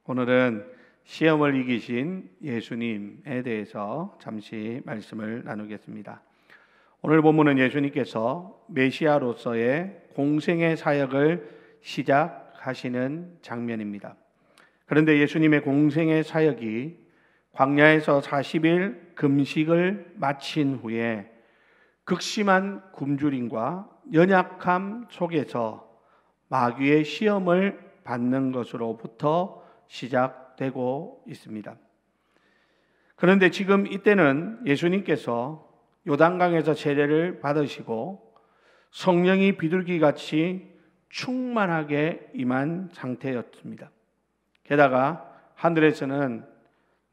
오늘은 시험을 이기신 예수님에 대해서 잠시 말씀을 나누겠습니다. 오늘 본문은 예수님께서 메시아로서의 공생의 사역을 시작하시는 장면입니다. 그런데 예수님의 공생의 사역이 광야에서 40일 금식을 마친 후에 극심한 굶주림과 연약함 속에서 마귀의 시험을 받는 것으로부터 시작되고 있습니다. 그런데 지금 이때는 예수님께서 요단강에서 세례를 받으시고 성령이 비둘기같이 충만하게 임한 상태였습니다. 게다가 하늘에서는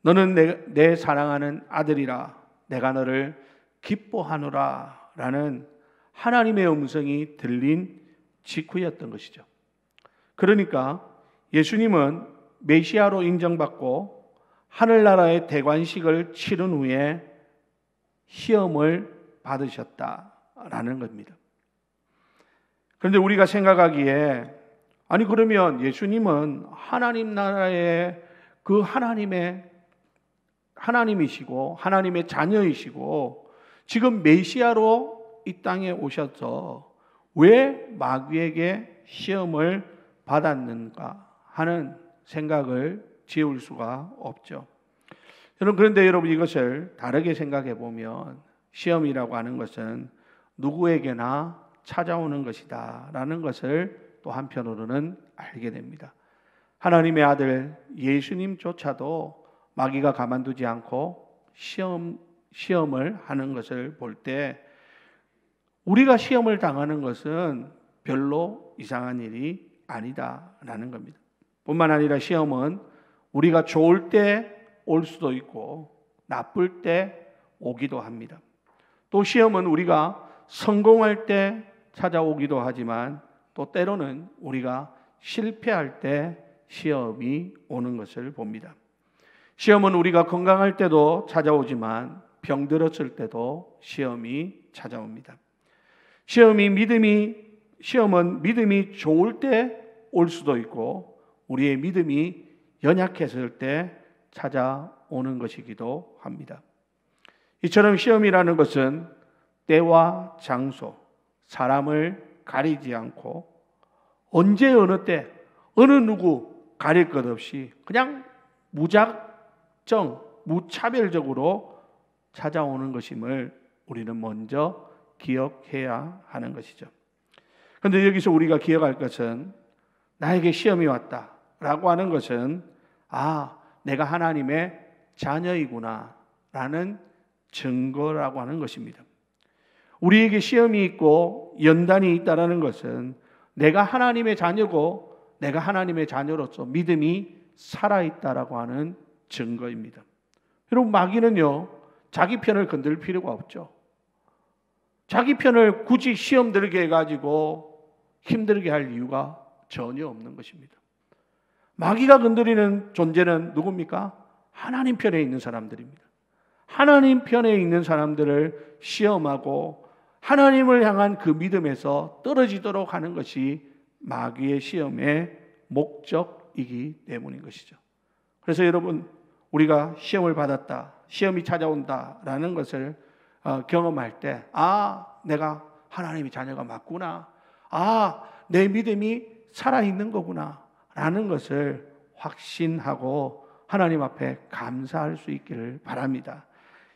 너는 내 사랑하는 아들이라 내가 너를 기뻐하노라 라는 하나님의 음성이 들린 직후였던 것이죠. 그러니까 예수님은 메시아로 인정받고 하늘나라의 대관식을 치른 후에 시험을 받으셨다라는 겁니다. 그런데 우리가 생각하기에 아니 그러면 예수님은 하나님 나라의 그 하나님이시고 하나님의 자녀이시고 지금 메시아로 이 땅에 오셔서 왜 마귀에게 시험을 받았는가 하는 생각을 지울 수가 없죠. 그런데 여러분 이것을 다르게 생각해 보면 시험이라고 하는 것은 누구에게나 찾아오는 것이다 라는 것을 또 한편으로는 알게 됩니다. 하나님의 아들 예수님조차도 마귀가 가만두지 않고 시험을 하는 것을 볼 때 우리가 시험을 당하는 것은 별로 이상한 일이 아니다라는 겁니다. 뿐만 아니라 시험은 우리가 좋을 때 올 수도 있고 나쁠 때 오기도 합니다. 또 시험은 우리가 성공할 때 찾아오기도 하지만 또 때로는 우리가 실패할 때 시험이 오는 것을 봅니다. 시험은 우리가 건강할 때도 찾아오지만 병들었을 때도 시험이 찾아옵니다. 시험은 믿음이 좋을 때 올 수도 있고 우리의 믿음이 연약했을 때 찾아오는 것이기도 합니다. 이처럼 시험이라는 것은 때와 장소, 사람을 가리지 않고 언제 어느 때 어느 누구 가릴 것 없이 그냥 무차별적으로 찾아오는 것임을 우리는 먼저 기억해야 하는 것이죠. 그런데 여기서 우리가 기억할 것은 나에게 시험이 왔다라고 하는 것은 내가 하나님의 자녀이구나 라는 증거라고 하는 것입니다. 우리에게 시험이 있고 연단이 있다라는 것은 내가 하나님의 자녀고 내가 하나님의 자녀로서 믿음이 살아있다라고 하는 증거입니다. 여러분 마귀는요 자기 편을 건들 필요가 없죠. 자기 편을 굳이 시험 들게 해가지고 힘들게 할 이유가 전혀 없는 것입니다. 마귀가 건드리는 존재는 누굽니까? 하나님 편에 있는 사람들입니다. 하나님 편에 있는 사람들을 시험하고 하나님을 향한 그 믿음에서 떨어지도록 하는 것이 마귀의 시험의 목적이기 때문인 것이죠. 그래서 여러분 우리가 시험을 받았다, 시험이 찾아온다라는 것을 경험할 때 내가 하나님의 자녀가 맞구나, 내 믿음이 살아있는 거구나 라는 것을 확신하고 하나님 앞에 감사할 수 있기를 바랍니다.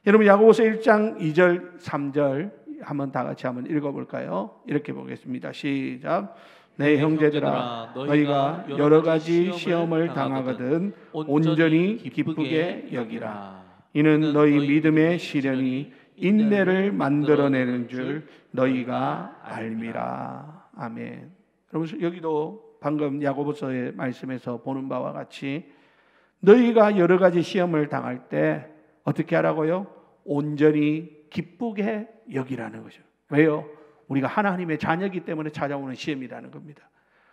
여러분 야고보서 1장 2절 3절 한번 다 같이 한번 읽어볼까요? 이렇게 보겠습니다. 시작. 내 형제들아 너희가 여러 가지 시험을 당하거든 온전히 기쁘게 여기라. 이는 너희 믿음의 시련이 인내를 만들어내는 줄 너희가 알미라. 아멘. 여러분 여기도 방금 야고보서의 말씀에서 보는 바와 같이 너희가 여러 가지 시험을 당할 때 어떻게 하라고요? 온전히 기쁘게 여기라는 거죠. 왜요? 우리가 하나님의 자녀이기 때문에 찾아오는 시험이라는 겁니다.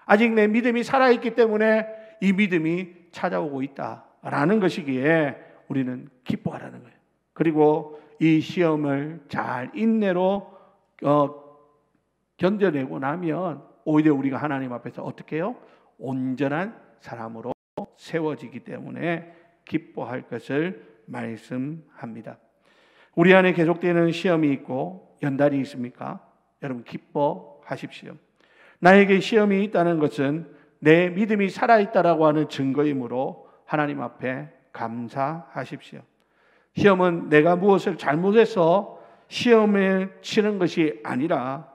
아직 내 믿음이 살아있기 때문에 이 믿음이 찾아오고 있다라는 것이기에 우리는 기뻐하라는 거예요. 그리고 이 시험을 잘 인내로 견뎌내고 나면 오히려 우리가 하나님 앞에서 어떻게 해요? 온전한 사람으로 세워지기 때문에 기뻐할 것을 말씀합니다. 우리 안에 계속되는 시험이 있고 연단이 있습니까? 여러분 기뻐하십시오. 나에게 시험이 있다는 것은 내 믿음이 살아있다라고 하는 증거이므로 하나님 앞에 감사하십시오. 시험은 내가 무엇을 잘못해서 시험에 치는 것이 아니라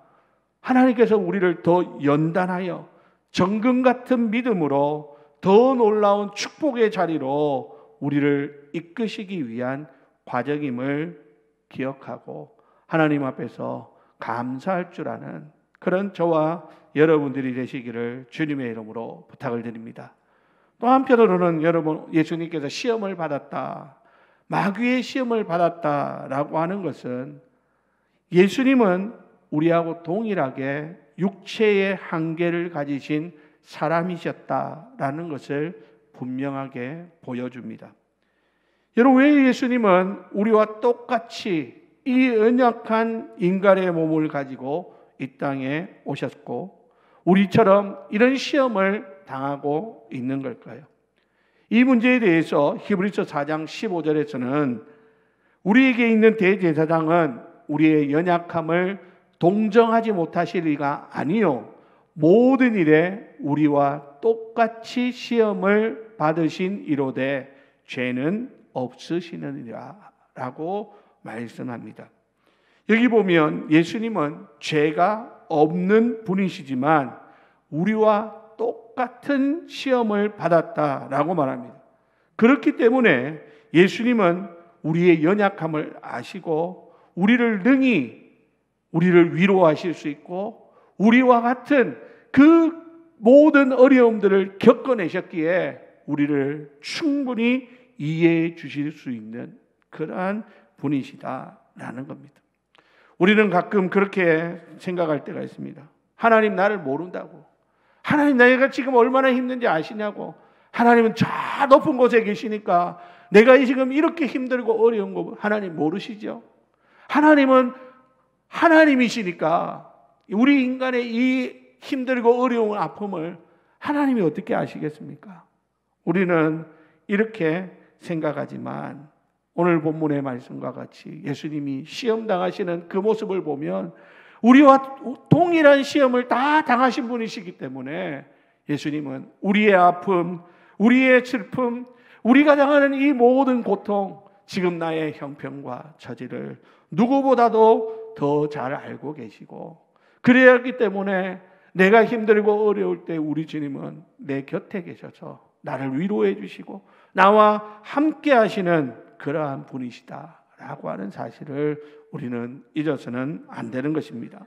하나님께서 우리를 더 연단하여 정금 같은 믿음으로 더 놀라운 축복의 자리로 우리를 이끄시기 위한 과정임을 기억하고 하나님 앞에서 감사할 줄 아는 그런 저와 여러분들이 되시기를 주님의 이름으로 부탁을 드립니다. 또 한편으로는 여러분, 예수님께서 시험을 받았다, 마귀의 시험을 받았다라고 하는 것은 예수님은 우리하고 동일하게 육체의 한계를 가지신 사람이셨다라는 것을 분명하게 보여줍니다. 여러분, 왜 예수님은 우리와 똑같이 이 연약한 인간의 몸을 가지고 이 땅에 오셨고 우리처럼 이런 시험을 당하고 있는 걸까요? 이 문제에 대해서 히브리서 4장 15절에서는 우리에게 있는 대제사장은 우리의 연약함을 동정하지 못하실 리가 아니요 모든 일에 우리와 똑같이 시험을 받으신 이로되 죄는 없으시느니라 라고 말씀합니다. 여기 보면 예수님은 죄가 없는 분이시지만 우리와 똑같은 시험을 받았다라고 말합니다. 그렇기 때문에 예수님은 우리의 연약함을 아시고 우리를 능히 우리를 위로하실 수 있고 우리와 같은 그 모든 어려움들을 겪어내셨기에 우리를 충분히 이해해 주실 수 있는 그러한 분이시다라는 겁니다. 우리는 가끔 그렇게 생각할 때가 있습니다. 하나님 나를 모른다고. 하나님 내가 지금 얼마나 힘든지 아시냐고. 하나님은 저 높은 곳에 계시니까 내가 지금 이렇게 힘들고 어려운 거 하나님 모르시죠? 하나님은 하나님이시니까 우리 인간의 이 힘들고 어려운 아픔을 하나님이 어떻게 아시겠습니까? 우리는 이렇게 생각하지만 오늘 본문의 말씀과 같이 예수님이 시험 당하시는 그 모습을 보면 우리와 동일한 시험을 다 당하신 분이시기 때문에 예수님은 우리의 아픔, 우리의 슬픔, 우리가 당하는 이 모든 고통, 지금 나의 형편과 처지를 누구보다도 더 잘 알고 계시고 그래야기 때문에 내가 힘들고 어려울 때 우리 주님은 내 곁에 계셔서 나를 위로해 주시고 나와 함께 하시는 그러한 분이시다라고 하는 사실을 우리는 잊어서는 안 되는 것입니다.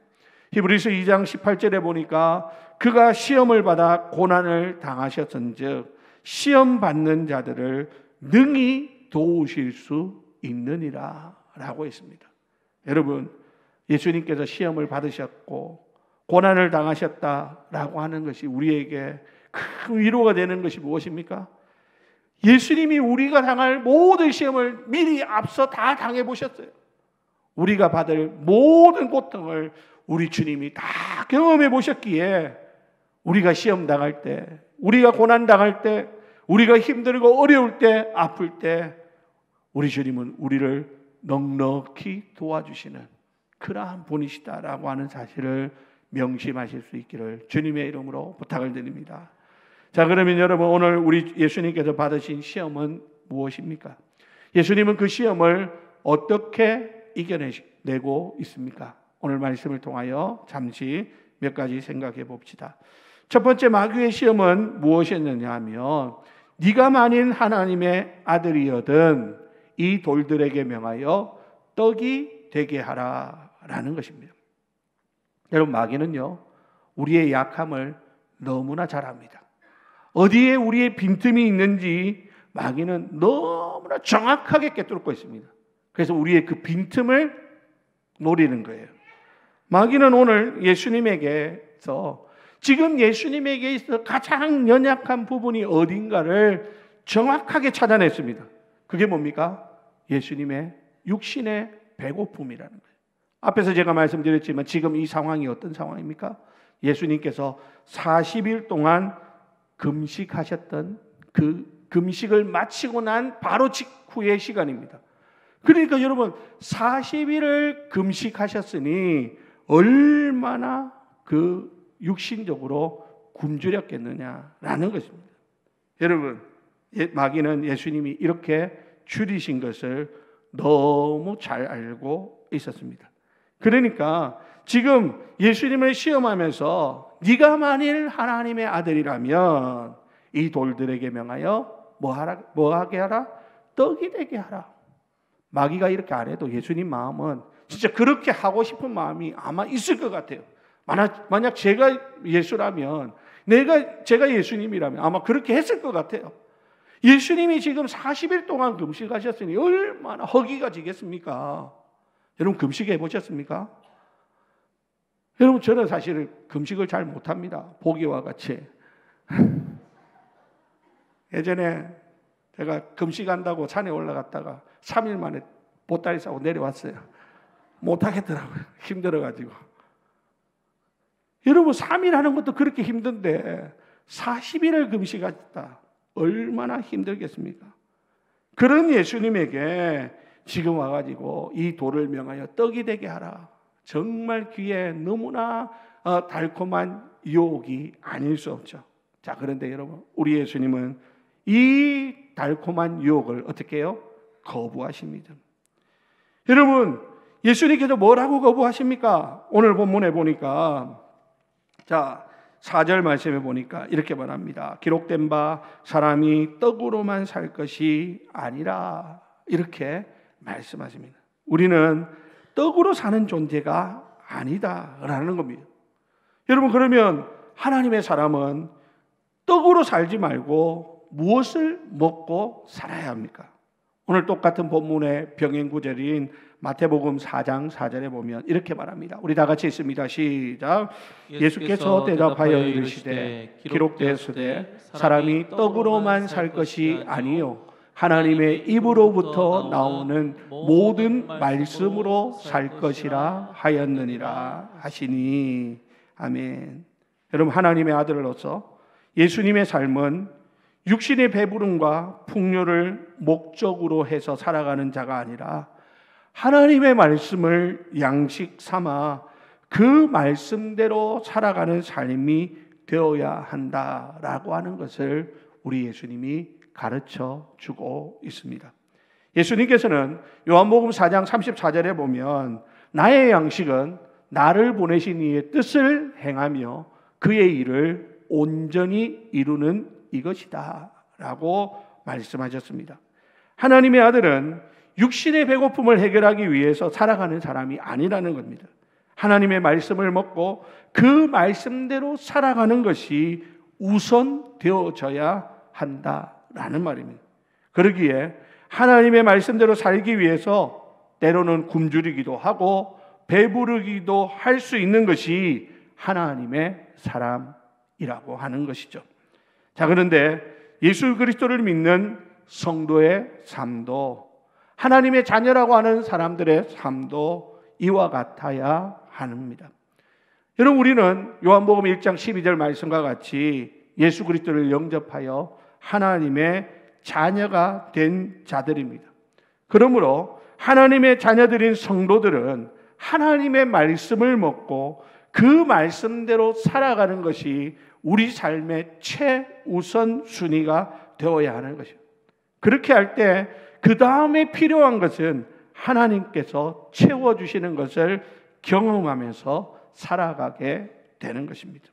히브리서 2장 18절에 보니까 그가 시험을 받아 고난을 당하셨은즉 시험 받는 자들을 능히 도우실 수 있느니라 라고 했습니다. 여러분, 예수님께서 시험을 받으셨고 고난을 당하셨다라고 하는 것이 우리에게 큰 위로가 되는 것이 무엇입니까? 예수님이 우리가 당할 모든 시험을 미리 앞서 다 당해보셨어요. 우리가 받을 모든 고통을 우리 주님이 다 경험해 보셨기에 우리가 시험 당할 때, 우리가 고난 당할 때, 우리가 힘들고 어려울 때, 아플 때 우리 주님은 우리를 넉넉히 도와주시는 그러한 분이시다라고 하는 사실을 명심하실 수 있기를 주님의 이름으로 부탁을 드립니다. 자, 그러면 여러분 오늘 우리 예수님께서 받으신 시험은 무엇입니까? 예수님은 그 시험을 어떻게 이겨내고 있습니까? 오늘 말씀을 통하여 잠시 몇 가지 생각해 봅시다. 첫 번째 마귀의 시험은 무엇이었느냐 하면 네가 만일 하나님의 아들이거든 이 돌들에게 명하여 떡이 되게 하라라는 것입니다. 여러분 마귀는요 우리의 약함을 너무나 잘 압니다. 어디에 우리의 빈틈이 있는지 마귀는 너무나 정확하게 꿰뚫고 있습니다. 그래서 우리의 그 빈틈을 노리는 거예요. 마귀는 오늘 예수님에게서 지금 예수님에게 있어 가장 연약한 부분이 어딘가를 정확하게 찾아냈습니다. 그게 뭡니까? 예수님의 육신의 배고픔이라는 거예요. 앞에서 제가 말씀드렸지만 지금 이 상황이 어떤 상황입니까? 예수님께서 40일 동안 금식하셨던 그 금식을 마치고 난 바로 직후의 시간입니다. 그러니까 여러분 40일을 금식하셨으니 얼마나 그 육신적으로 굶주렸겠느냐라는 것입니다. 여러분, 마귀는 예수님이 이렇게 줄이신 것을 너무 잘 알고 있었습니다. 그러니까 지금 예수님을 시험하면서 네가 만일 하나님의 아들이라면 이 돌들에게 명하여 뭐 하게 하라? 떡이 되게 하라. 마귀가 이렇게 안 해도 예수님 마음은 진짜 그렇게 하고 싶은 마음이 아마 있을 것 같아요. 만약 제가 예수라면, 제가 예수님이라면 아마 그렇게 했을 것 같아요. 예수님이 지금 40일 동안 금식하셨으니 얼마나 허기가 지겠습니까? 여러분 금식해 보셨습니까? 여러분 저는 사실 금식을 잘 못합니다. 보기와 같이. 예전에 제가 금식한다고 산에 올라갔다가 3일 만에 보따리 싸고 내려왔어요. 못하겠더라고요. 힘들어가지고. 여러분 3일 하는 것도 그렇게 힘든데 40일을 금식하셨다. 얼마나 힘들겠습니까? 그런 예수님에게 지금 와가지고 이 돌을 명하여 떡이 되게 하라. 정말 귀에 너무나 달콤한 유혹이 아닐 수 없죠. 자, 그런데 여러분 우리 예수님은 이 달콤한 유혹을 어떻게 해요? 거부하십니다. 여러분 예수님께서 뭐라고 거부하십니까? 오늘 본문에 보니까 자 4절 말씀에 보니까 이렇게 말합니다. 기록된 바 사람이 떡으로만 살 것이 아니라 이렇게 말씀하십니다. 우리는 떡으로 사는 존재가 아니다라는 겁니다. 여러분 그러면 하나님의 사람은 떡으로 살지 말고 무엇을 먹고 살아야 합니까? 오늘 똑같은 본문의 병행 구절인 마태복음 4장 4절에 보면 이렇게 말합니다. 우리 다 같이 있습니다. 시작. 예수께서 대답하여 이르시되 기록되었으되 사람이 떡으로만 살 것이 아니요 하나님의 입으로부터 나오는 모든 말씀으로 살 것이라 하였느니라 하시니. 아멘. 여러분 하나님의 아들로서 예수님의 삶은 육신의 배부름과 풍요를 목적으로 해서 살아가는 자가 아니라 하나님의 말씀을 양식 삼아 그 말씀대로 살아가는 삶이 되어야 한다라고 하는 것을 우리 예수님이 가르쳐 주고 있습니다. 예수님께서는 요한복음 4장 34절에 보면 나의 양식은 나를 보내신 이의 뜻을 행하며 그의 일을 온전히 이루는 이것이다 라고 말씀하셨습니다. 하나님의 아들은 육신의 배고픔을 해결하기 위해서 살아가는 사람이 아니라는 겁니다. 하나님의 말씀을 먹고 그 말씀대로 살아가는 것이 우선 되어져야 한다라는 말입니다. 그러기에 하나님의 말씀대로 살기 위해서 때로는 굶주리기도 하고 배부르기도 할 수 있는 것이 하나님의 사람이라고 하는 것이죠. 자, 그런데 예수 그리스도를 믿는 성도의 삶도 하나님의 자녀라고 하는 사람들의 삶도 이와 같아야 합니다. 여러분 우리는 요한복음 1장 12절 말씀과 같이 예수 그리스도를 영접하여 하나님의 자녀가 된 자들입니다. 그러므로 하나님의 자녀들인 성도들은 하나님의 말씀을 먹고 그 말씀대로 살아가는 것이 우리 삶의 최우선 순위가 되어야 하는 것이에요. 그렇게 할 때 그 다음에 필요한 것은 하나님께서 채워주시는 것을 경험하면서 살아가게 되는 것입니다.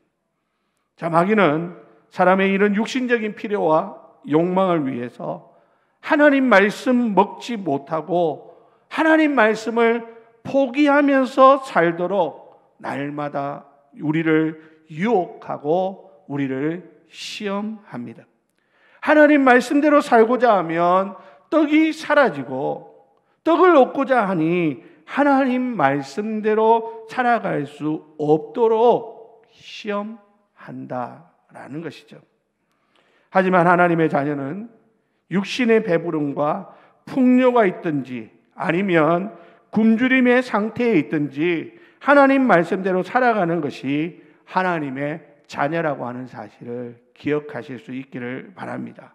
자, 마귀는 사람의 이런 육신적인 필요와 욕망을 위해서 하나님 말씀 먹지 못하고 하나님 말씀을 포기하면서 살도록 날마다 우리를 유혹하고 우리를 시험합니다. 하나님 말씀대로 살고자 하면 떡이 사라지고 떡을 얻고자 하니 하나님 말씀대로 살아갈 수 없도록 시험한다라는 것이죠. 하지만 하나님의 자녀는 육신의 배부름과 풍요가 있든지 아니면 굶주림의 상태에 있든지 하나님 말씀대로 살아가는 것이 하나님의 자녀라고 하는 사실을 기억하실 수 있기를 바랍니다.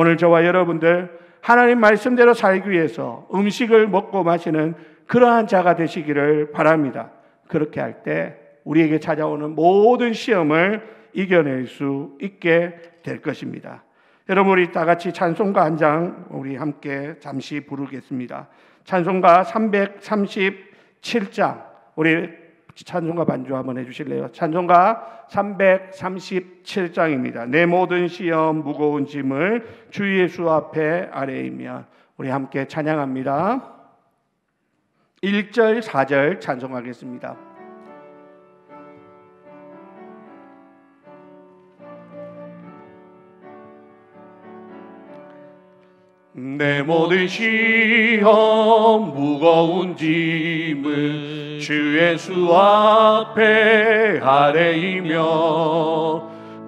오늘 저와 여러분들 하나님 말씀대로 살기 위해서 음식을 먹고 마시는 그러한 자가 되시기를 바랍니다. 그렇게 할 때 우리에게 찾아오는 모든 시험을 이겨낼 수 있게 될 것입니다. 여러분, 우리 다 같이 찬송가 한 장 우리 함께 잠시 부르겠습니다. 찬송가 337장, 우리 찬송가 반주 한번 해주실래요? 찬송가 337장입니다. 내 모든 시험 무거운 짐을 주 예수 앞에 아뢰이며, 우리 함께 찬양합니다. 1절 4절 찬송하겠습니다. 내 모든 시험 무거운 짐을 주 예수 앞에 아뢰이며,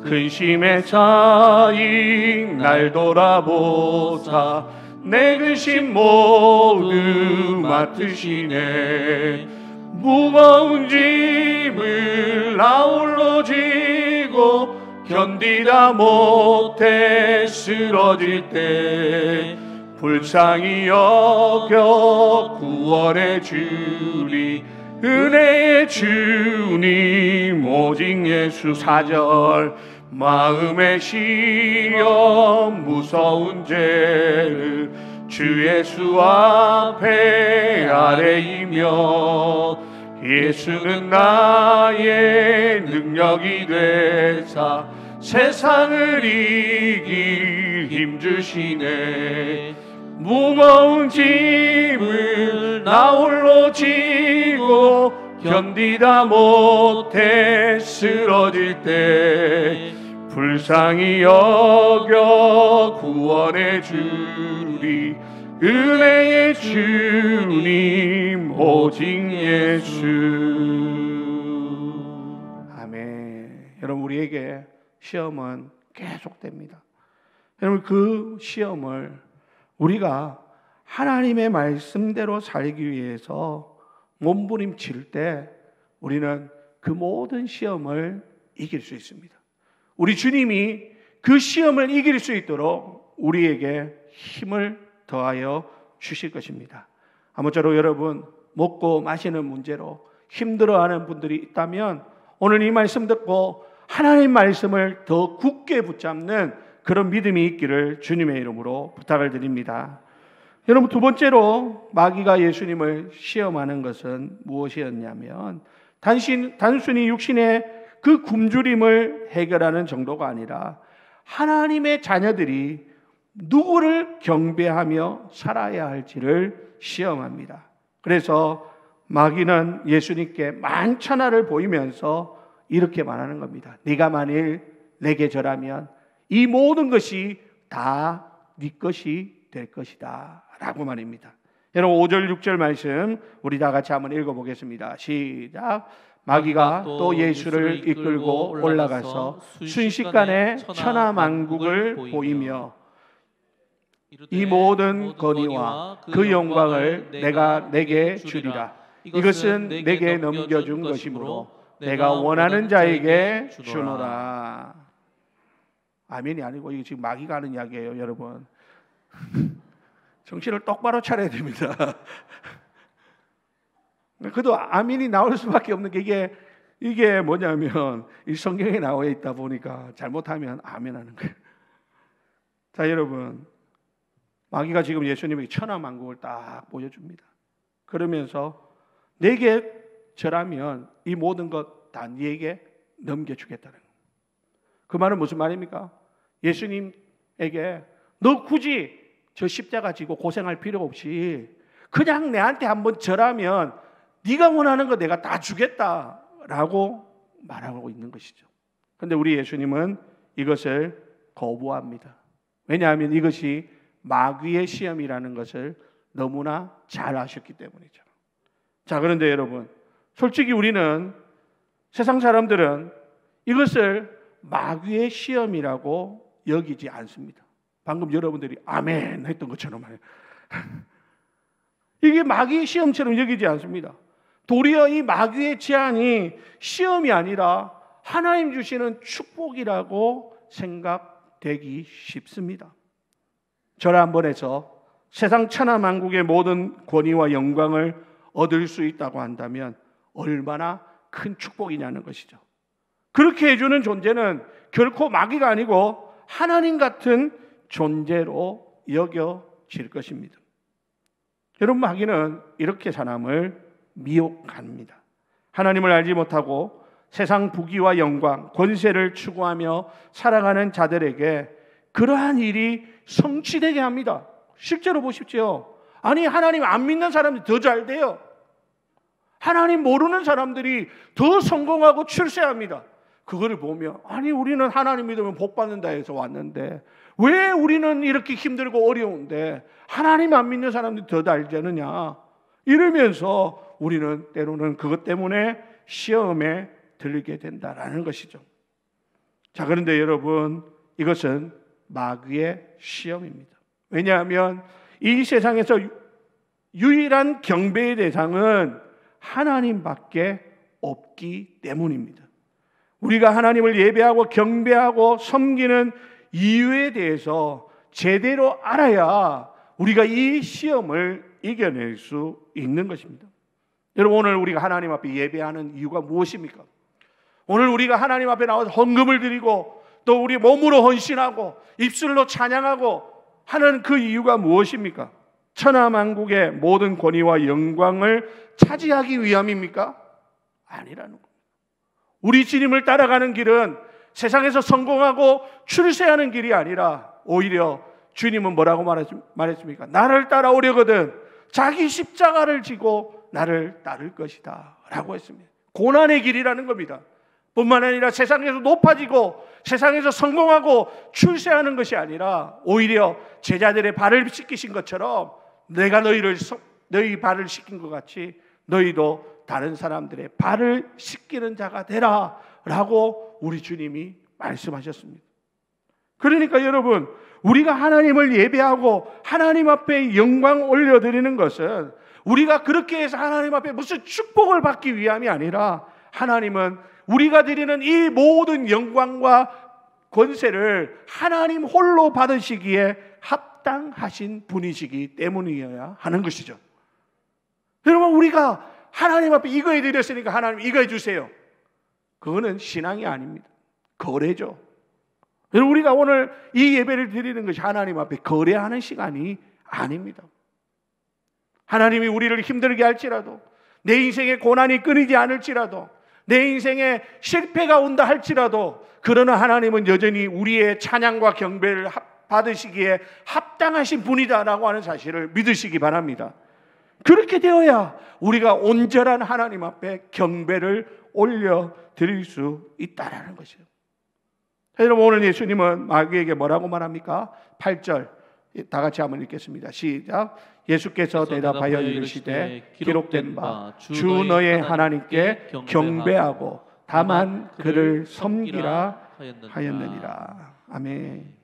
근심에 쌓인 날 돌아보사 내 근심 모두 맡으시네. 무거운 짐을 나 홀로 지고 견디다 못해 쓰러질 때 불쌍히 여겨 구원해 주리. 은혜의 주님 오직 예수. 4절 마음의 시험 무서운 죄를 주 예수 앞에 아뢰이며, 예수는 나의 능력이 되사 세상을 이길 힘 주시네. 무거운 짐을 나 홀로 지고 견디다 못해 쓰러질 때 불쌍히 여겨 구원해 주리. 은혜의 주님 오직 예수. 아멘. 여러분, 우리에게 시험은 계속됩니다. 여러분, 그 시험을 우리가 하나님의 말씀대로 살기 위해서 몸부림칠 때 우리는 그 모든 시험을 이길 수 있습니다. 우리 주님이 그 시험을 이길 수 있도록 우리에게 힘을 더하여 주실 것입니다. 아무쪼록 여러분, 먹고 마시는 문제로 힘들어하는 분들이 있다면 오늘 이 말씀 듣고 하나님 말씀을 더 굳게 붙잡는 그런 믿음이 있기를 주님의 이름으로 부탁을 드립니다. 여러분, 두 번째로 마귀가 예수님을 시험하는 것은 무엇이었냐면 단순히 육신의 그 굶주림을 해결하는 정도가 아니라 하나님의 자녀들이 누구를 경배하며 살아야 할지를 시험합니다. 그래서 마귀는 예수님께 만천하를 보이면서 이렇게 말하는 겁니다. 네가 만일 내게 절하면 이 모든 것이 다 네 것이 될 것이다 라고 말입니다. 여러분, 5절 6절 말씀 우리 다 같이 한번 읽어보겠습니다. 시작. 마귀가 또 예수를 이끌고 올라가서 순식간에 천하만국을 보이며 이 모든 권위와 그 영광을 내가 내게 주리라. 이것은 내게 넘겨준 것이므로 내가 원하는 자에게 주노라. 아멘이 아니고 이게 지금 마귀가 하는 이야기예요, 여러분. 정신을 똑바로 차려야 됩니다. 그래도 아멘이 나올 수밖에 없는 게 이게 뭐냐면 이 성경에 나와 있다 보니까 잘못하면 아멘 하는 거예요. 자, 여러분, 마귀가 지금 예수님에게 천하만국을 딱 보여줍니다. 그러면서 내게 절하면 이 모든 것 다 네게 넘겨주겠다는 거예요. 그 말은 무슨 말입니까? 예수님에게 너 굳이 저 십자가 지고 고생할 필요 없이 그냥 내한테 한번 절하면 네가 원하는 거 내가 다 주겠다라고 말하고 있는 것이죠. 그런데 우리 예수님은 이것을 거부합니다. 왜냐하면 이것이 마귀의 시험이라는 것을 너무나 잘 아셨기 때문이죠. 자, 그런데 여러분, 솔직히 우리는, 세상 사람들은 이것을 마귀의 시험이라고 여기지 않습니다. 방금 여러분들이 아멘 했던 것처럼 말해요. 이게 마귀의 시험처럼 여기지 않습니다. 도리어 이 마귀의 제안이 시험이 아니라 하나님 주시는 축복이라고 생각되기 쉽습니다. 절에 한번 해서 세상 천하만국의 모든 권위와 영광을 얻을 수 있다고 한다면 얼마나 큰 축복이냐는 것이죠. 그렇게 해주는 존재는 결코 마귀가 아니고 하나님 같은 존재로 여겨질 것입니다. 여러분, 마귀는 이렇게 사람을 미혹합니다. 하나님을 알지 못하고 세상 부귀와 영광, 권세를 추구하며 살아가는 자들에게 그러한 일이 성취되게 합니다. 실제로 보십시오. 아니, 하나님 안 믿는 사람들이 더 잘 돼요. 하나님 모르는 사람들이 더 성공하고 출세합니다. 그거를 보며 아니, 우리는 하나님 믿으면 복 받는다 해서 왔는데 왜 우리는 이렇게 힘들고 어려운데 하나님 안 믿는 사람들이 더 잘 되느냐, 이러면서 우리는 때로는 그것 때문에 시험에 들게 된다라는 것이죠. 자, 그런데 여러분, 이것은 마귀의 시험입니다. 왜냐하면 이 세상에서 유일한 경배의 대상은 하나님밖에 없기 때문입니다. 우리가 하나님을 예배하고 경배하고 섬기는 이유에 대해서 제대로 알아야 우리가 이 시험을 이겨낼 수 있는 것입니다. 여러분, 오늘 우리가 하나님 앞에 예배하는 이유가 무엇입니까? 오늘 우리가 하나님 앞에 나와서 헌금을 드리고 또 우리 몸으로 헌신하고 입술로 찬양하고 하는 그 이유가 무엇입니까? 천하만국의 모든 권위와 영광을 차지하기 위함입니까? 아니라는 겁니다. 우리 주님을 따라가는 길은 세상에서 성공하고 출세하는 길이 아니라 오히려 주님은 뭐라고 말했습니까? 나를 따라오려거든 자기 십자가를 지고 나를 따를 것이다 라고 했습니다. 고난의 길이라는 겁니다. 뿐만 아니라 세상에서 높아지고 세상에서 성공하고 출세하는 것이 아니라 오히려 제자들의 발을 씻기신 것처럼 내가 너희 발을 씻긴 것 같이 너희도 다른 사람들의 발을 씻기는 자가 되라 라고 우리 주님이 말씀하셨습니다. 그러니까 여러분, 우리가 하나님을 예배하고 하나님 앞에 영광 올려드리는 것은 우리가 그렇게 해서 하나님 앞에 무슨 축복을 받기 위함이 아니라 하나님은 우리가 드리는 이 모든 영광과 권세를 하나님 홀로 받으시기에 합당하신 분이시기 때문이어야 하는 것이죠. 여러분, 우리가 하나님 앞에 이거 해드렸으니까 하나님 이거 해주세요, 그거는 신앙이 아닙니다. 거래죠. 여러분, 우리가 오늘 이 예배를 드리는 것이 하나님 앞에 거래하는 시간이 아닙니다. 하나님이 우리를 힘들게 할지라도, 내 인생에 고난이 끊이지 않을지라도, 내 인생에 실패가 온다 할지라도, 그러나 하나님은 여전히 우리의 찬양과 경배를 받으시기에 합당하신 분이다라고 하는 사실을 믿으시기 바랍니다. 그렇게 되어야 우리가 온전한 하나님 앞에 경배를 올려드릴 수 있다라는 것이에요. 여러분, 오늘 예수님은 마귀에게 뭐라고 말합니까? 8절 다 같이 한번 읽겠습니다. 시작. 예수께서 대답하여 이르시되 기록된 바 주 너의 하나님께 경배하고 다만 그를 섬기라 하였느니라. 아멘.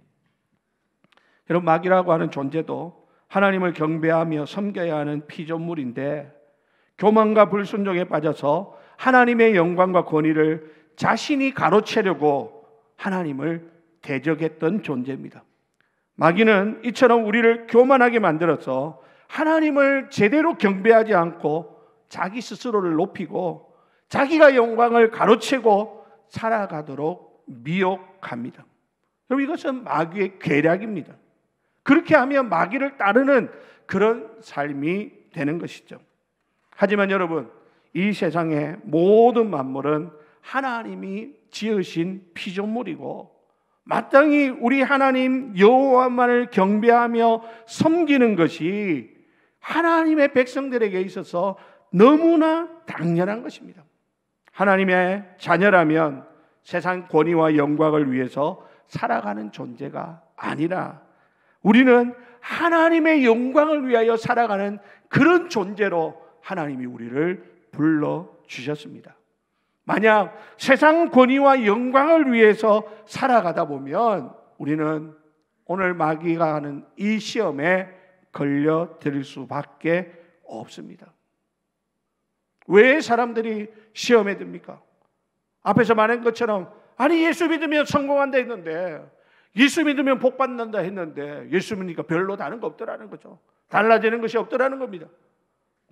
여러분, 마귀라고 하는 존재도 하나님을 경배하며 섬겨야 하는 피조물인데 교만과 불순종에 빠져서 하나님의 영광과 권위를 자신이 가로채려고 하나님을 대적했던 존재입니다. 마귀는 이처럼 우리를 교만하게 만들어서 하나님을 제대로 경배하지 않고 자기 스스로를 높이고 자기가 영광을 가로채고 살아가도록 미혹합니다. 여러분, 이것은 마귀의 계략입니다. 그렇게 하면 마귀를 따르는 그런 삶이 되는 것이죠. 하지만 여러분, 이 세상의 모든 만물은 하나님이 지으신 피조물이고 마땅히 우리 하나님 여호와만을 경배하며 섬기는 것이 하나님의 백성들에게 있어서 너무나 당연한 것입니다. 하나님의 자녀라면 세상 권위와 영광을 위해서 살아가는 존재가 아니라 우리는 하나님의 영광을 위하여 살아가는 그런 존재로 하나님이 우리를 불러주셨습니다. 만약 세상 권위와 영광을 위해서 살아가다 보면 우리는 오늘 마귀가 하는 이 시험에 걸려들 수밖에 없습니다. 왜 사람들이 시험에 듭니까? 앞에서 말한 것처럼 아니, 예수 믿으면 성공한다 했는데 예수 믿으면 복 받는다 했는데 예수 믿으니까 별로 다른 거 없더라는 거죠. 달라지는 것이 없더라는 겁니다.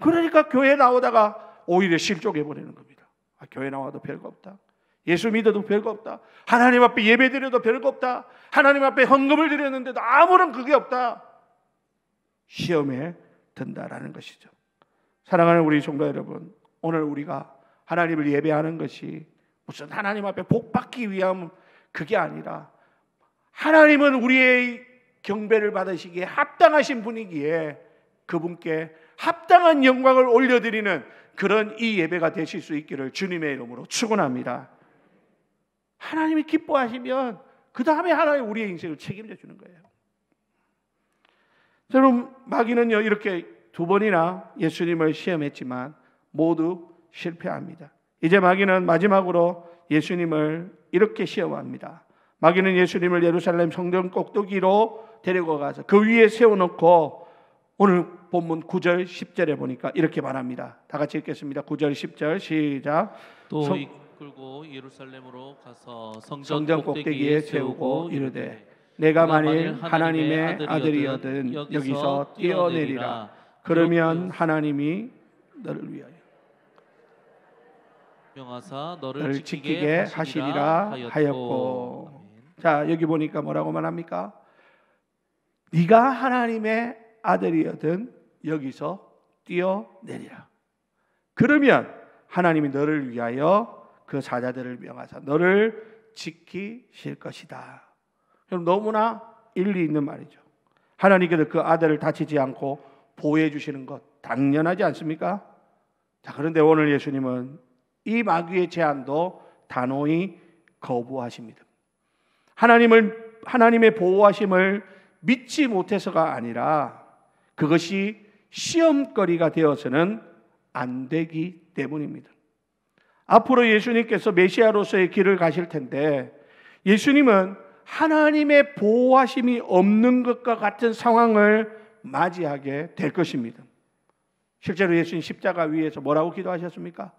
그러니까 교회 나오다가 오히려 실족해 버리는 겁니다. 교회 나와도 별거 없다. 예수 믿어도 별거 없다. 하나님 앞에 예배 드려도 별거 없다. 하나님 앞에 헌금을 드렸는데도 아무런 그게 없다. 시험에 든다라는 것이죠. 사랑하는 우리 성도 여러분, 오늘 우리가 하나님을 예배하는 것이 무슨 하나님 앞에 복 받기 위한 그게 아니라 하나님은 우리의 경배를 받으시기에 합당하신 분이기에 그분께 합당한 영광을 올려드리는 그런 이 예배가 되실 수 있기를 주님의 이름으로 축원합니다. 하나님이 기뻐하시면 그 다음에 하나님 우리의 인생을 책임져 주는 거예요. 여러분, 마귀는요 이렇게 두 번이나 예수님을 시험했지만 모두 실패합니다. 이제 마귀는 마지막으로 예수님을 이렇게 시험합니다. 마귀는 예수님을 예루살렘 성전 꼭대기로 데리고 가서 그 위에 세워놓고 오늘 본문 9절 10절에 보니까 이렇게 말합니다. 다 같이 읽겠습니다. 9절 10절 시작. 또 이끌고 예루살렘으로 가서 성전 꼭대기에 세우고 이르되 내가 만일 하나님의 아들이거든 여기서 뛰어내리라. 그러면 하나님이 너를 위하여 명하사 너를 너를 지키게 하시리라 하였고. 자, 여기 보니까 뭐라고 말합니까? 네가 하나님의 아들이거든 여기서 뛰어내리라. 그러면 하나님이 너를 위하여 그 사자들을 명하사 너를 지키실 것이다. 그럼 너무나 일리 있는 말이죠. 하나님께서 그 아들을 다치지 않고 보호해 주시는 것 당연하지 않습니까? 자, 그런데 오늘 예수님은 이 마귀의 제안도 단호히 거부하십니다. 하나님의 보호하심을 믿지 못해서가 아니라 그것이 시험거리가 되어서는 안 되기 때문입니다. 앞으로 예수님께서 메시아로서의 길을 가실 텐데 예수님은 하나님의 보호하심이 없는 것과 같은 상황을 맞이하게 될 것입니다. 실제로 예수님 십자가 위에서 뭐라고 기도하셨습니까?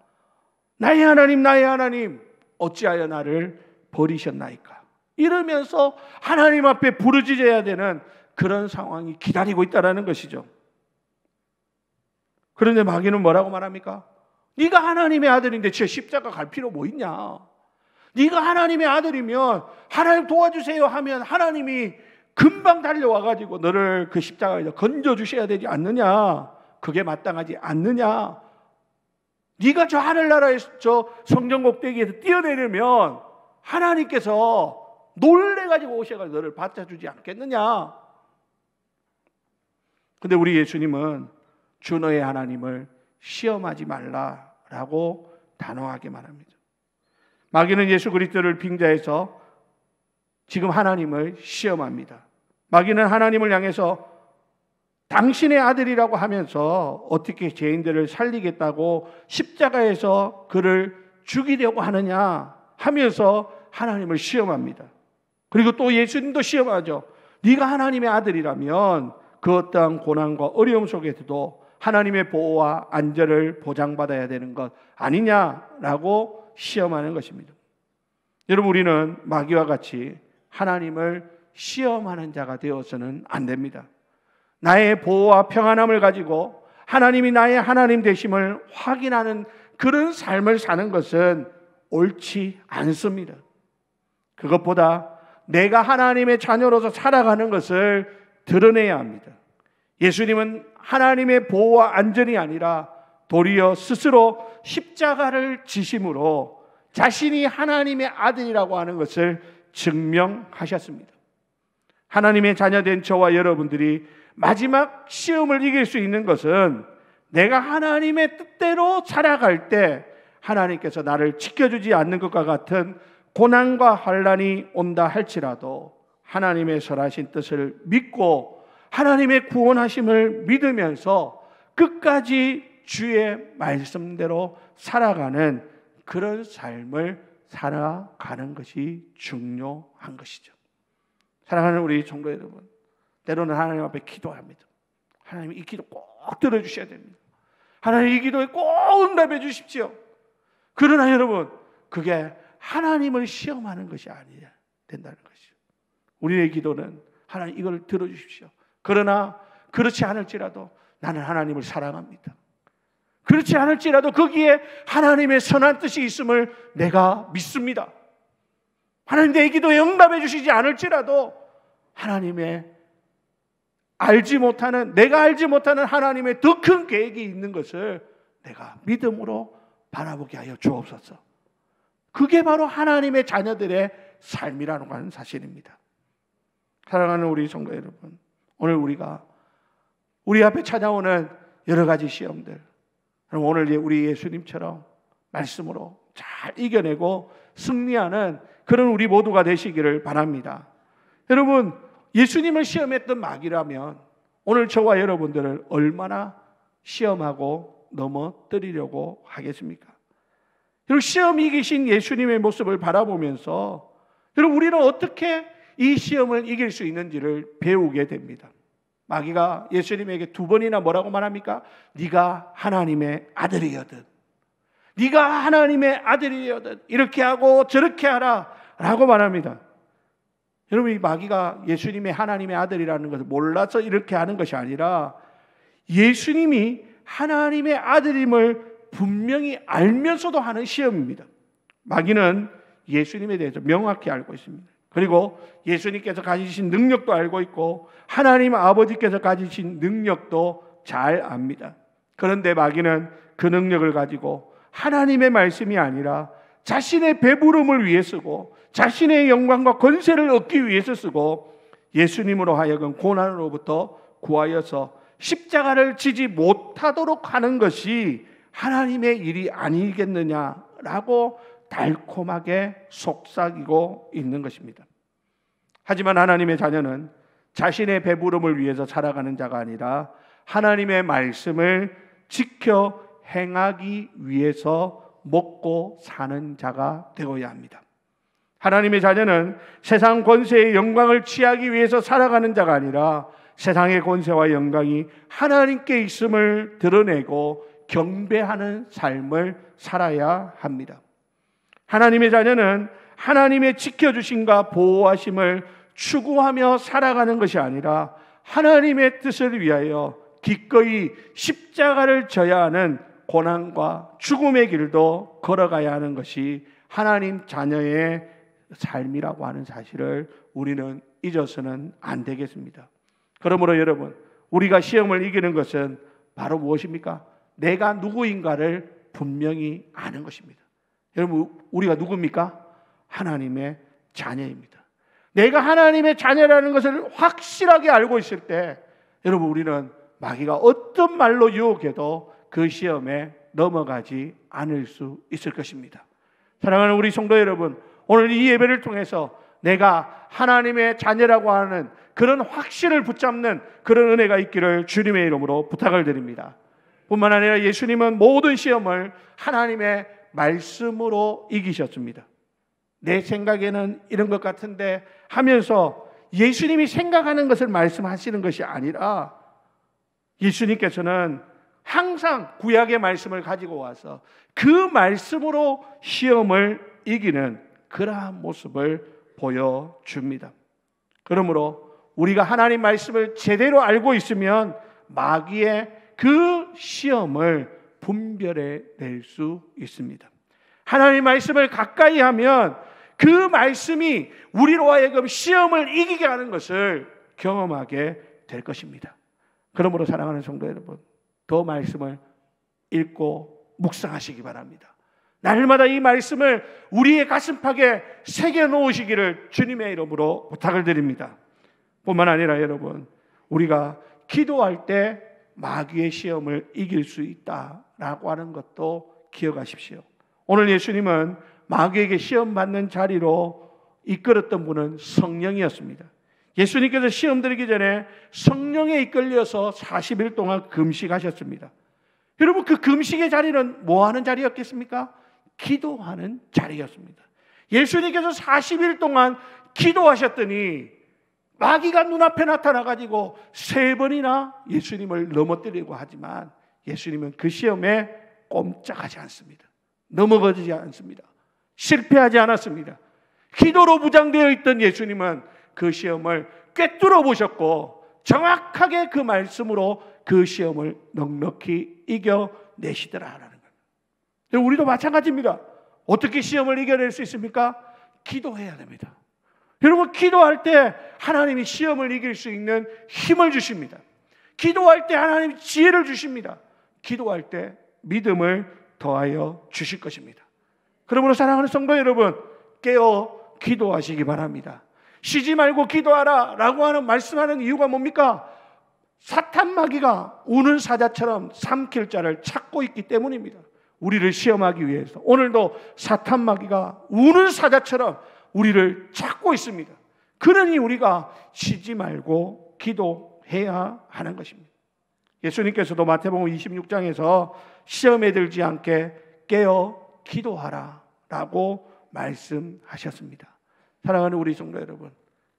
나의 하나님 어찌하여 나를 버리셨나이까? 이러면서 하나님 앞에 부르짖어야 되는 그런 상황이 기다리고 있다는 것이죠. 그런데 마귀는 뭐라고 말합니까? 네가 하나님의 아들인데 저 십자가 갈 필요 뭐 있냐? 네가 하나님의 아들이면 하나님 도와주세요 하면 하나님이 금방 달려와가지고 너를 그 십자가에서 건져주셔야 되지 않느냐? 그게 마땅하지 않느냐? 네가 저 하늘나라의 저 성전 꼭대기에서 뛰어내리면 하나님께서 놀래가지고 오셔가지고 너를 받쳐주지 않겠느냐? 근데 우리 예수님은 주 너의 하나님을 시험하지 말라라고 단호하게 말합니다. 마귀는 예수 그리스도를 빙자해서 지금 하나님을 시험합니다. 마귀는 하나님을 향해서 당신의 아들이라고 하면서 어떻게 죄인들을 살리겠다고 십자가에서 그를 죽이려고 하느냐 하면서 하나님을 시험합니다. 그리고 또 예수님도 시험하죠. 네가 하나님의 아들이라면 그 어떠한 고난과 어려움 속에서도 하나님의 보호와 안전을 보장받아야 되는 것 아니냐라고 시험하는 것입니다. 여러분, 우리는 마귀와 같이 하나님을 시험하는 자가 되어서는 안 됩니다. 나의 보호와 평안함을 가지고 하나님이 나의 하나님 되심을 확인하는 그런 삶을 사는 것은 옳지 않습니다. 그것보다 내가 하나님의 자녀로서 살아가는 것을 드러내야 합니다. 예수님은 하나님의 보호와 안전이 아니라 도리어 스스로 십자가를 지심으로 자신이 하나님의 아들이라고 하는 것을 증명하셨습니다. 하나님의 자녀된 저와 여러분들이 마지막 시험을 이길 수 있는 것은 내가 하나님의 뜻대로 살아갈 때 하나님께서 나를 지켜주지 않는 것과 같은 고난과 환난이 온다 할지라도 하나님의 설하신 뜻을 믿고 하나님의 구원하심을 믿으면서 끝까지 주의 말씀대로 살아가는 그런 삶을 살아가는 것이 중요한 것이죠. 사랑하는 우리 성도 여러분, 때로는 하나님 앞에 기도합니다. 하나님 이 기도 꼭 들어주셔야 됩니다. 하나님 이 기도에 꼭 응답해 주십시오. 그러나 여러분, 그게 하나님을 시험하는 것이 아니야 된다는 것이죠. 우리의 기도는 하나님 이걸 들어주십시오. 그러나 그렇지 않을지라도 나는 하나님을 사랑합니다. 그렇지 않을지라도 거기에 하나님의 선한 뜻이 있음을 내가 믿습니다. 하나님 내 기도에 응답해 주시지 않을지라도 하나님의 내가 알지 못하는 하나님의 더 큰 계획이 있는 것을 내가 믿음으로 바라보게 하여 주옵소서. 그게 바로 하나님의 자녀들의 삶이라는 하는 사실입니다. 사랑하는 우리 성도 여러분, 오늘 우리 앞에 찾아오는 여러 가지 시험들, 오늘 우리 예수님처럼 말씀으로 잘 이겨내고 승리하는 그런 우리 모두가 되시기를 바랍니다. 여러분, 예수님을 시험했던 마귀라면 오늘 저와 여러분들을 얼마나 시험하고 넘어뜨리려고 하겠습니까? 여러분, 시험 이기신 예수님의 모습을 바라보면서 여러분, 우리는 어떻게 이 시험을 이길 수 있는지를 배우게 됩니다. 마귀가 예수님에게 2번이나 뭐라고 말합니까? 네가 하나님의 아들이거든, 네가 하나님의 아들이거든, 이렇게 하고 저렇게 하라 라고 말합니다. 여러분, 이 마귀가 예수님의 하나님의 아들이라는 것을 몰라서 이렇게 하는 것이 아니라 예수님이 하나님의 아들임을 분명히 알면서도 하는 시험입니다. 마귀는 예수님에 대해서 명확히 알고 있습니다. 그리고 예수님께서 가지신 능력도 알고 있고 하나님 아버지께서 가지신 능력도 잘 압니다. 그런데 마귀는 그 능력을 가지고 하나님의 말씀이 아니라 자신의 배부름을 위해 쓰고 자신의 영광과 권세를 얻기 위해서 쓰고 예수님으로 하여금 고난으로부터 구하여서 십자가를 지지 못하도록 하는 것이 하나님의 일이 아니겠느냐라고 달콤하게 속삭이고 있는 것입니다. 하지만 하나님의 자녀는 자신의 배부름을 위해서 살아가는 자가 아니라 하나님의 말씀을 지켜 행하기 위해서 먹고 사는 자가 되어야 합니다. 하나님의 자녀는 세상 권세의 영광을 취하기 위해서 살아가는 자가 아니라 세상의 권세와 영광이 하나님께 있음을 드러내고 경배하는 삶을 살아야 합니다. 하나님의 자녀는 하나님의 지켜주심과 보호하심을 추구하며 살아가는 것이 아니라 하나님의 뜻을 위하여 기꺼이 십자가를 져야 하는 고난과 죽음의 길도 걸어가야 하는 것이 하나님 자녀의 삶이라고 하는 사실을 우리는 잊어서는 안 되겠습니다. 그러므로 여러분, 우리가 시험을 이기는 것은 바로 무엇입니까? 내가 누구인가를 분명히 아는 것입니다. 여러분, 우리가 누굽니까? 하나님의 자녀입니다. 내가 하나님의 자녀라는 것을 확실하게 알고 있을 때 여러분, 우리는 마귀가 어떤 말로 유혹해도 그 시험에 넘어가지 않을 수 있을 것입니다. 사랑하는 우리 성도 여러분, 오늘 이 예배를 통해서 내가 하나님의 자녀라고 하는 그런 확신을 붙잡는 그런 은혜가 있기를 주님의 이름으로 부탁을 드립니다. 뿐만 아니라 예수님은 모든 시험을 하나님의 말씀으로 이기셨습니다. 내 생각에는 이런 것 같은데 하면서 예수님이 생각하는 것을 말씀하시는 것이 아니라 예수님께서는 항상 구약의 말씀을 가지고 와서 그 말씀으로 시험을 이기는 그러한 모습을 보여줍니다. 그러므로 우리가 하나님 말씀을 제대로 알고 있으면 마귀의 그 시험을 분별해 낼 수 있습니다. 하나님 말씀을 가까이 하면 그 말씀이 우리로 하여금 시험을 이기게 하는 것을 경험하게 될 것입니다. 그러므로 사랑하는 성도 여러분, 더 말씀을 읽고 묵상하시기 바랍니다. 날마다 이 말씀을 우리의 가슴팍에 새겨 놓으시기를 주님의 이름으로 부탁을 드립니다. 뿐만 아니라 여러분, 우리가 기도할 때 마귀의 시험을 이길 수 있다라고 하는 것도 기억하십시오. 오늘 예수님은 마귀에게 시험받는 자리로 이끌었던 분은 성령이었습니다. 예수님께서 시험 드리기 전에 성령에 이끌려서 40일 동안 금식하셨습니다. 여러분, 그 금식의 자리는 뭐 하는 자리였겠습니까? 기도하는 자리였습니다. 예수님께서 40일 동안 기도하셨더니 마귀가 눈앞에 나타나가지고 3번이나 예수님을 넘어뜨리고 하지만 예수님은 그 시험에 꼼짝하지 않습니다. 넘어가지 않습니다. 실패하지 않았습니다. 기도로 무장되어 있던 예수님은 그 시험을 꿰뚫어 보셨고 정확하게 그 말씀으로 그 시험을 넉넉히 이겨내시더라라는 거예요. 우리도 마찬가지입니다. 어떻게 시험을 이겨낼 수 있습니까? 기도해야 됩니다. 여러분, 기도할 때 하나님이 시험을 이길 수 있는 힘을 주십니다. 기도할 때 하나님이 지혜를 주십니다. 기도할 때 믿음을 더하여 주실 것입니다. 그러므로 사랑하는 성도 여러분, 깨어 기도하시기 바랍니다. 쉬지 말고 기도하라 라고 하는 말씀하는 이유가 뭡니까? 사탄 마귀가 우는 사자처럼 삼킬 자를 찾고 있기 때문입니다. 우리를 시험하기 위해서 오늘도 사탄 마귀가 우는 사자처럼 우리를 찾고 있습니다. 그러니 우리가 쉬지 말고 기도해야 하는 것입니다. 예수님께서도 마태복음 26장에서 시험에 들지 않게 깨어 기도하라 라고 말씀하셨습니다. 사랑하는 우리 성도 여러분,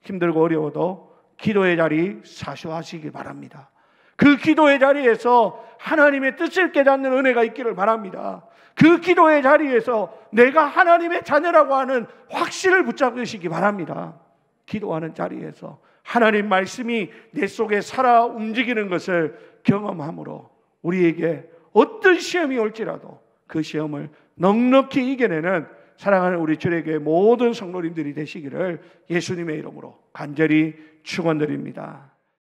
힘들고 어려워도 기도의 자리 사수하시기 바랍니다. 그 기도의 자리에서 하나님의 뜻을 깨닫는 은혜가 있기를 바랍니다. 그 기도의 자리에서 내가 하나님의 자녀라고 하는 확신을 붙잡으시기 바랍니다. 기도하는 자리에서 하나님 말씀이 내 속에 살아 움직이는 것을 경험함으로 우리에게 어떤 시험이 올지라도 그 시험을 넉넉히 이겨내는 사랑하는 우리 주례교회 모든 성도님들이 되시기를 예수님의 이름으로 간절히 축원드립니다.